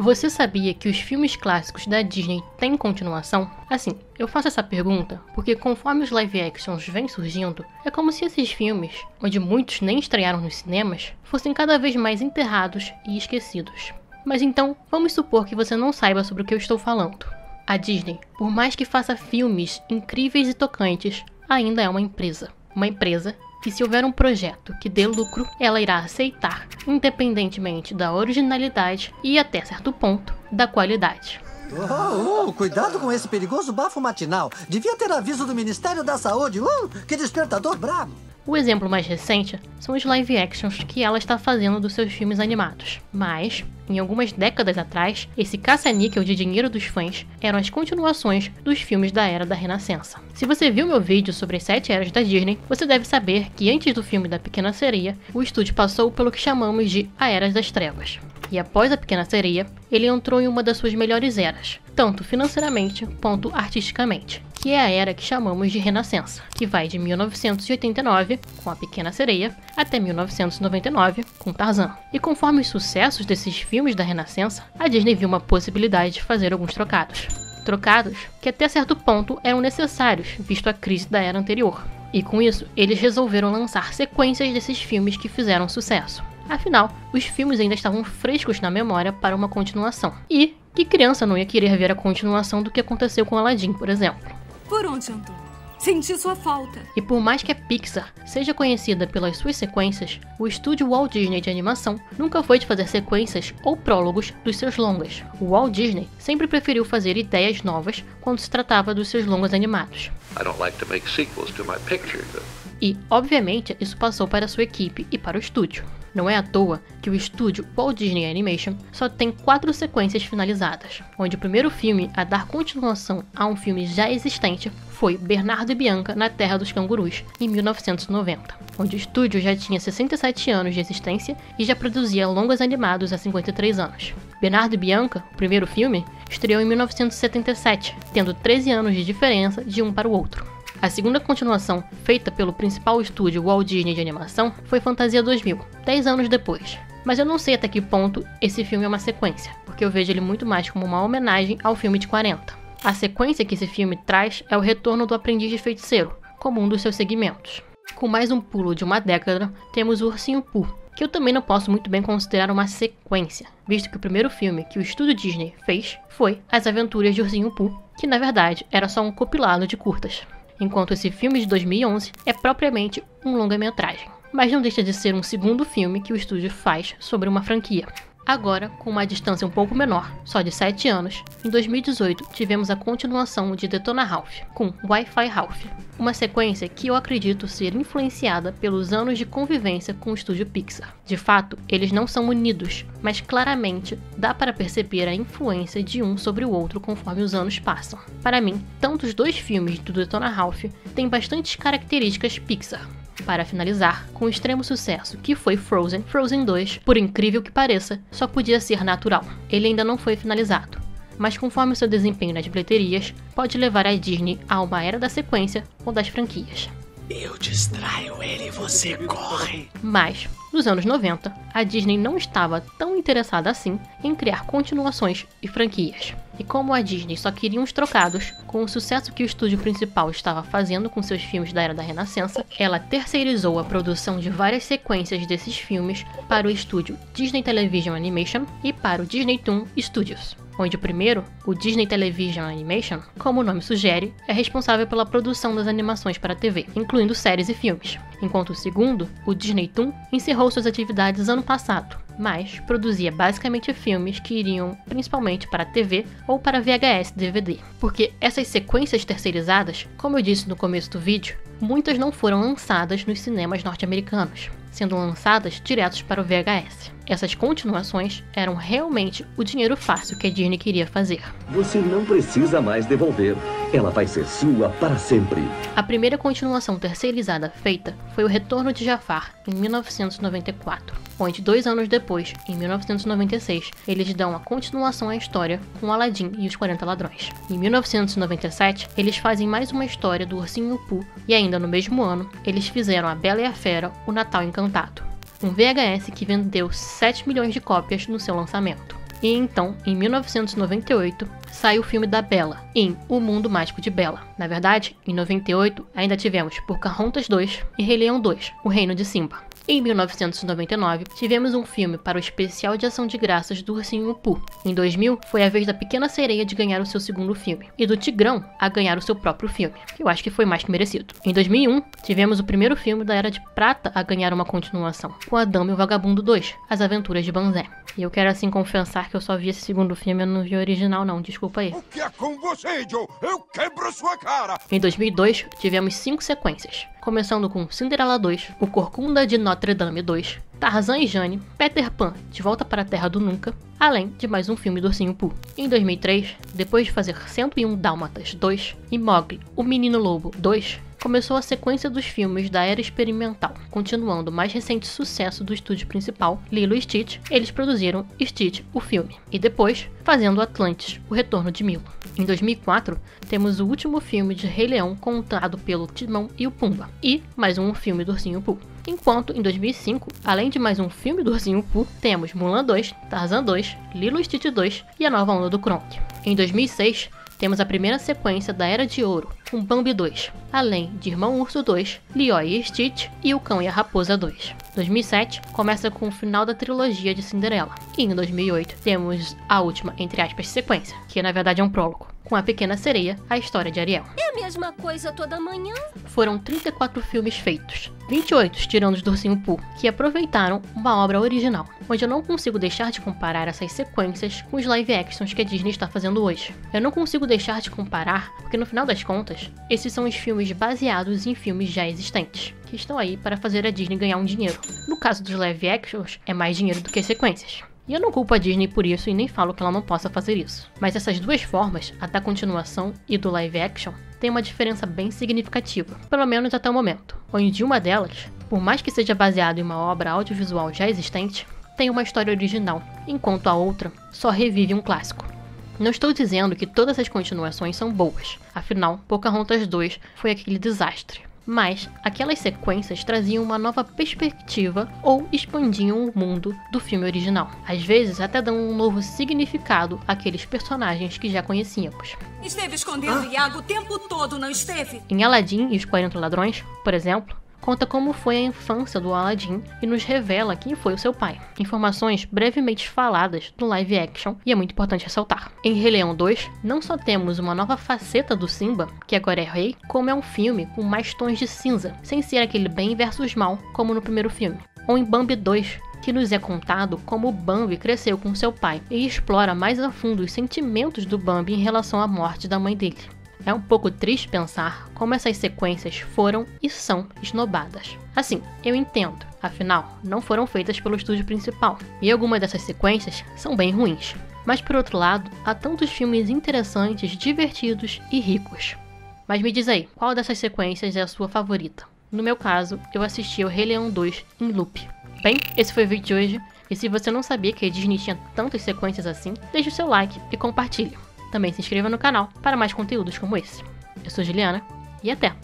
Você sabia que os filmes clássicos da Disney têm continuação? Assim, eu faço essa pergunta porque conforme os live actions vêm surgindo, é como se esses filmes, onde muitos nem estrearam nos cinemas, fossem cada vez mais enterrados e esquecidos. Mas então, vamos supor que você não saiba sobre o que eu estou falando. A Disney, por mais que faça filmes incríveis e tocantes, ainda é uma empresa. Uma empresa que, se houver um projeto que dê lucro, ela irá aceitar, independentemente da originalidade e, até certo ponto, da qualidade. Cuidado com esse perigoso bafo matinal. Devia ter aviso do Ministério da Saúde. Que despertador brabo! O exemplo mais recente são os live actions que ela está fazendo dos seus filmes animados. Mas, em algumas décadas atrás, esse caça-níquel de dinheiro dos fãs eram as continuações dos filmes da Era da Renascença. Se você viu meu vídeo sobre as 7 eras da Disney, você deve saber que antes do filme da Pequena Sereia, o estúdio passou pelo que chamamos de A Era das Trevas. E após a Pequena Sereia, ele entrou em uma das suas melhores eras, tanto financeiramente quanto artisticamente, que é a era que chamamos de Renascença, que vai de 1989, com a Pequena Sereia, até 1999, com Tarzan. E conforme os sucessos desses filmes da Renascença, a Disney viu uma possibilidade de fazer alguns trocados. Trocados que até certo ponto eram necessários, visto a crise da era anterior. E com isso, eles resolveram lançar sequências desses filmes que fizeram sucesso. Afinal, os filmes ainda estavam frescos na memória para uma continuação. E que criança não ia querer ver a continuação do que aconteceu com Aladdin, por exemplo? Por onde andou? Senti sua falta. E por mais que a Pixar seja conhecida pelas suas sequências, o estúdio Walt Disney de animação nunca foi de fazer sequências ou prólogos dos seus longas. O Walt Disney sempre preferiu fazer ideias novas quando se tratava dos seus longas animados. E, obviamente, isso passou para a sua equipe e para o estúdio. Não é à toa que o estúdio Walt Disney Animation só tem 4 sequências finalizadas, onde o primeiro filme a dar continuação a um filme já existente foi Bernardo e Bianca na Terra dos Cangurus, em 1990, onde o estúdio já tinha 67 anos de existência e já produzia longas animados há 53 anos. Bernardo e Bianca, o primeiro filme, estreou em 1977, tendo 13 anos de diferença de um para o outro. A segunda continuação, feita pelo principal estúdio Walt Disney de animação, foi Fantasia 2000, 10 anos depois. Mas eu não sei até que ponto esse filme é uma sequência, porque eu vejo ele muito mais como uma homenagem ao filme de 40. A sequência que esse filme traz é o retorno do Aprendiz de Feiticeiro, como um dos seus segmentos. Com mais um pulo de uma década, temos o Ursinho Pooh, que eu também não posso muito bem considerar uma sequência, visto que o primeiro filme que o estúdio Disney fez foi As Aventuras de Ursinho Pooh, que na verdade era só um compilado de curtas. Enquanto esse filme de 2011 é propriamente um longa-metragem, mas não deixa de ser um segundo filme que o estúdio faz sobre uma franquia. Agora, com uma distância um pouco menor, só de 7 anos, em 2018 tivemos a continuação de Detona Ralph, com Wi-Fi Ralph, uma sequência que eu acredito ser influenciada pelos anos de convivência com o estúdio Pixar. De fato, eles não são unidos, mas claramente dá para perceber a influência de um sobre o outro conforme os anos passam. Para mim, tanto os dois filmes do Detona Ralph têm bastantes características Pixar. Para finalizar, com o extremo sucesso que foi Frozen, Frozen 2, por incrível que pareça, só podia ser natural. Ele ainda não foi finalizado, mas conforme seu desempenho nas bilheterias, pode levar a Disney a uma era da sequência ou das franquias. Eu distraio ele e você corre. Mas, nos anos 90, a Disney não estava tão interessada assim em criar continuações e franquias. E como a Disney só queria uns trocados, com o sucesso que o estúdio principal estava fazendo com seus filmes da Era da Renascença, ela terceirizou a produção de várias sequências desses filmes para o estúdio Disney Television Animation e para o Disney Toon Studios, onde o primeiro, o Disney Television Animation, como o nome sugere, é responsável pela produção das animações para a TV, incluindo séries e filmes, enquanto o segundo, o Disney Toon, encerrou suas atividades ano passado, mas produzia basicamente filmes que iriam principalmente para a TV ou para VHS DVD, porque essas sequências terceirizadas, como eu disse no começo do vídeo, muitas não foram lançadas nos cinemas norte-americanos, sendo lançadas diretos para o VHS. Essas continuações eram realmente o dinheiro fácil que a Disney queria fazer. Você não precisa mais devolver. Ela vai ser sua para sempre. A primeira continuação terceirizada feita foi O Retorno de Jafar, em 1994, onde 2 anos depois, em 1996, eles dão a continuação à história com Aladdin e os 40 Ladrões. Em 1997, eles fazem mais uma história do Ursinho Pooh e ainda no mesmo ano, eles fizeram A Bela e a Fera, O Natal Encantado, um VHS que vendeu 7 milhões de cópias no seu lançamento. E então, em 1998, sai o filme da Bela, em O Mundo Mágico de Bela. Na verdade, em 98, ainda tivemos Pocahontas 2 e Rei Leão 2, O Reino de Simba. Em 1999, tivemos um filme para o especial de ação de graças do Ursinho Pooh. Em 2000, foi a vez da Pequena Sereia de ganhar o seu segundo filme, e do Tigrão a ganhar o seu próprio filme, que eu acho que foi mais que merecido. Em 2001, tivemos o primeiro filme da Era de Prata a ganhar uma continuação, com A Dama e o Vagabundo 2, As Aventuras de Banzé. E eu quero assim confessar que eu só vi esse segundo filme, eu não vi o original não, desculpa aí. O que é com você, Joe? Eu quebro sua cara! Em 2002, tivemos 5 sequências, começando com Cinderela 2, O Corcunda de Notre Dame 2, Tarzan e Jane, Peter Pan, De Volta para a Terra do Nunca, além de mais um filme do Ursinho Pooh. Em 2003, depois de fazer 101 Dálmatas 2 e Mowgli, O Menino Lobo 2, começou a sequência dos filmes da Era Experimental, continuando o mais recente sucesso do estúdio principal, Lilo e Stitch. Eles produziram Stitch, o filme, e depois fazendo Atlantis, O Retorno de Milo. Em 2004, temos o último filme de Rei Leão contado pelo Timão e o Pumba, e mais um filme do Ursinho Pooh. Enquanto, em 2005, além de mais um filme do Ursinho Pooh, temos Mulan 2, Tarzan 2, Lilo e Stitch 2 e A Nova Onda do Kronk. Em 2006, temos a primeira sequência da Era de Ouro, com Bambi 2, além de Irmão Urso 2, Leroy e Stitch e O Cão e a Raposa 2. 2007 começa com o final da trilogia de Cinderela. E em 2008 temos a última, entre aspas, sequência, que na verdade é um prólogo, com A Pequena Sereia, a história de Ariel. É a mesma coisa toda manhã? Foram 34 filmes feitos, 28 tirando os do Ursinho Pooh, que aproveitaram uma obra original, onde eu não consigo deixar de comparar essas sequências com os live actions que a Disney está fazendo hoje. Eu não consigo deixar de comparar, porque no final das contas, esses são os filmes baseados em filmes já existentes, que estão aí para fazer a Disney ganhar um dinheiro. No caso dos live actions, é mais dinheiro do que sequências. E eu não culpo a Disney por isso e nem falo que ela não possa fazer isso. Mas essas duas formas, a da continuação e do live action, tem uma diferença bem significativa, pelo menos até o momento, onde uma delas, por mais que seja baseada em uma obra audiovisual já existente, tem uma história original, enquanto a outra só revive um clássico. Não estou dizendo que todas as continuações são boas, afinal, Pocahontas 2 foi aquele desastre. Mas aquelas sequências traziam uma nova perspectiva ou expandiam o mundo do filme original. Às vezes até dão um novo significado àqueles personagens que já conhecíamos. Esteve escondendo Iago o tempo todo, não esteve? Em Aladdin e os 40 Ladrões, por exemplo, conta como foi a infância do Aladdin e nos revela quem foi o seu pai. Informações brevemente faladas no live action, e é muito importante ressaltar. Em Rei Leão 2, não só temos uma nova faceta do Simba, que agora é rei, como é um filme com mais tons de cinza, sem ser aquele bem versus mal, como no primeiro filme. Ou em Bambi 2, que nos é contado como Bambi cresceu com seu pai, e explora mais a fundo os sentimentos do Bambi em relação à morte da mãe dele. É um pouco triste pensar como essas sequências foram e são esnobadas. Assim, eu entendo, afinal, não foram feitas pelo estúdio principal, e algumas dessas sequências são bem ruins. Mas por outro lado, há tantos filmes interessantes, divertidos e ricos. Mas me diz aí, qual dessas sequências é a sua favorita? No meu caso, eu assisti ao Rei Leão 2 em loop. Bem, esse foi o vídeo de hoje, e se você não sabia que a Disney tinha tantas sequências assim, deixe o seu like e compartilhe. Também se inscreva no canal para mais conteúdos como esse. Eu sou Juliana e até!